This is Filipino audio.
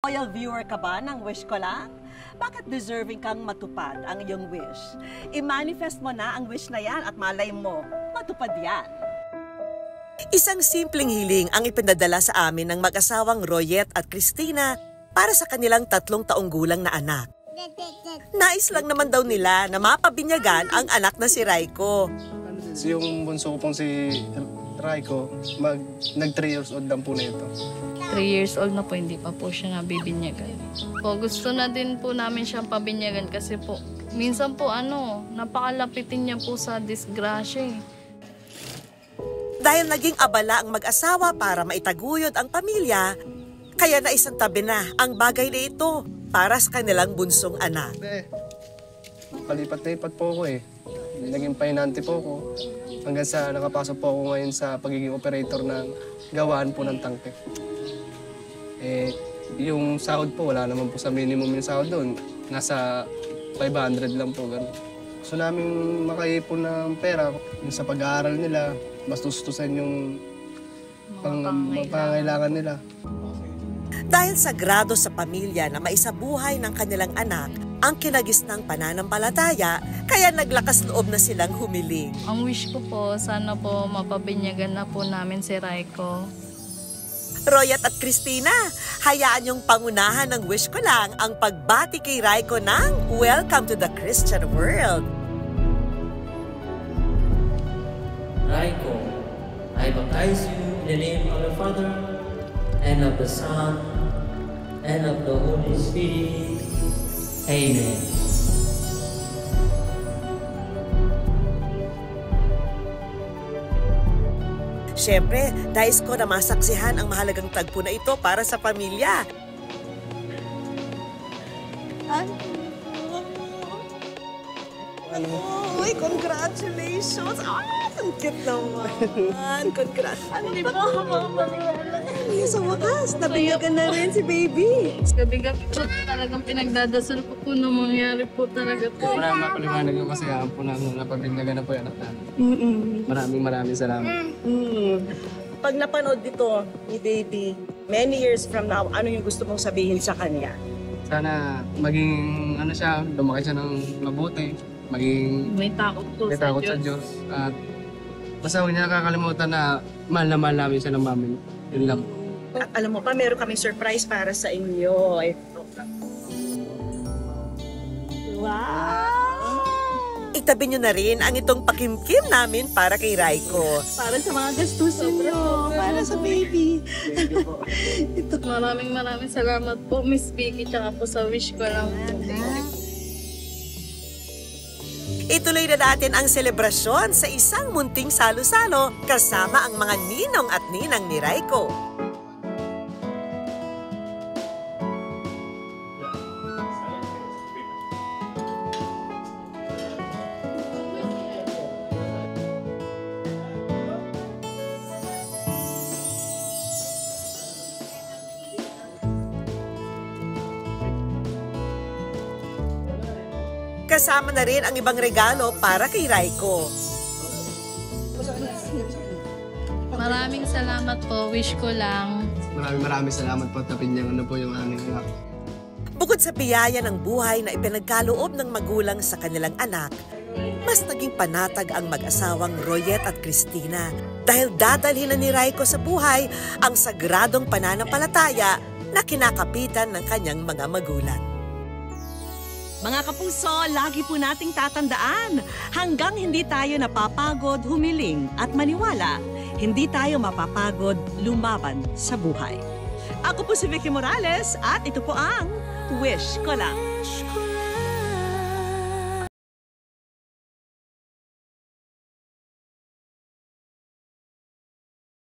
Loyal viewer ka ba ng Wish Ko Lang? Bakit deserving kang matupad ang iyong wish? I-manifest mo na ang wish na yan at malay mo, matupad yan. Isang simpleng hiling ang ipinadala sa amin ng mag-asawang Royet at Christina para sa kanilang 3 taong gulang na anak. Nais lang naman daw nila na mapabinyagan ang anak na si Raiko. Yung bunso ko pong si Raiko, nag 3 years old lang po na ito. 3 years old na po, hindi pa po siya nabibinyagan. Gusto na din po namin siyang pabinyagan kasi po, minsan po napakalapitin niya po sa disgrasya. Dahil naging abala ang mag-asawa para maitaguyod ang pamilya, kaya naisantabi na ang bagay na ito para sa kanilang bunsong anak. Palipat-lipat po ako eh. Naging pahinante po ako hanggang sa nakapasok po ako ngayon sa pagiging operator ng gawaan po ng tangke. Yung sahod po, wala naman po sa minimum yung sahod doon. Nasa 500 lang po, gano'n. Gusto namin makaipon ng pera yung sa pag-aaral nila, mas tustusan yung pangangailangan nila. Dahil sagrado sa pamilya na maisabuhay ng kanilang anak ang kinagisnang pananampalataya, kaya naglakas loob na silang humiling. Ang wish ko po, sana po mapabinyagan na po namin si Raiko. Royet at Christina, hayaan yung pangunahan ng Wish Ko Lang ang pagbati kay Raiko ng Welcome to the Christian World. Raiko, I baptize you in the name of the Father, and of the Son, and of the Holy Spirit. Amen. Siyempre, nais ko na masaksihan ang mahalagang tagpo na ito para sa pamilya. Uy, congratulations! Ang cute naman! Congratulations! Sa wakas, nabinyagan na rin si baby. Gabi-gabi po talagang pinagdadasal ko po na mangyari po talaga po. Maraming mapaliwanag yung kasayaan po namin na pabinyagan na po yung anak namin. Maraming salamat. Pag napanood dito ni baby, many years from now, ano yung gusto mong sabihin sa kanya? Sana maging siya, lumaki siya ng mabuti, maging May takot po sa Diyos. At basta huwag niya nakakalimutan na mahal namin siya ng mami. Yun lang. At alam mo pa, meron kaming surprise para sa inyo. Wow! Itabi nyo na rin ang itong pakimkim namin para kay Raiko. Para sa mga gastusin nyo, para sa baby. Maraming salamat po, Miss Vicky, tsaka po sa Wish Ko Lang po. Ituloy na natin ang selebrasyon sa isang munting salo-salo kasama ang mga ninong at ninang ni Raiko. Kasama na rin ang ibang regalo para kay Raiko. Maraming salamat po, Wish Ko Lang. Maraming salamat po at napinyagan na po yung aming anak. Bukod sa biyaya ng buhay na ipinagkaloob ng magulang sa kanilang anak, mas naging panatag ang mag-asawang Royet at Christina dahil dadalhin na ni Raiko sa buhay ang sagradong pananampalataya na kinakapitan ng kanyang mga magulang. Mga kapuso, lagi po nating tatandaan, hanggang hindi tayo napapagod humiling at maniwala, hindi tayo mapapagod lumaban sa buhay. Ako po si Vicky Morales at ito po ang Wish Ko Lang.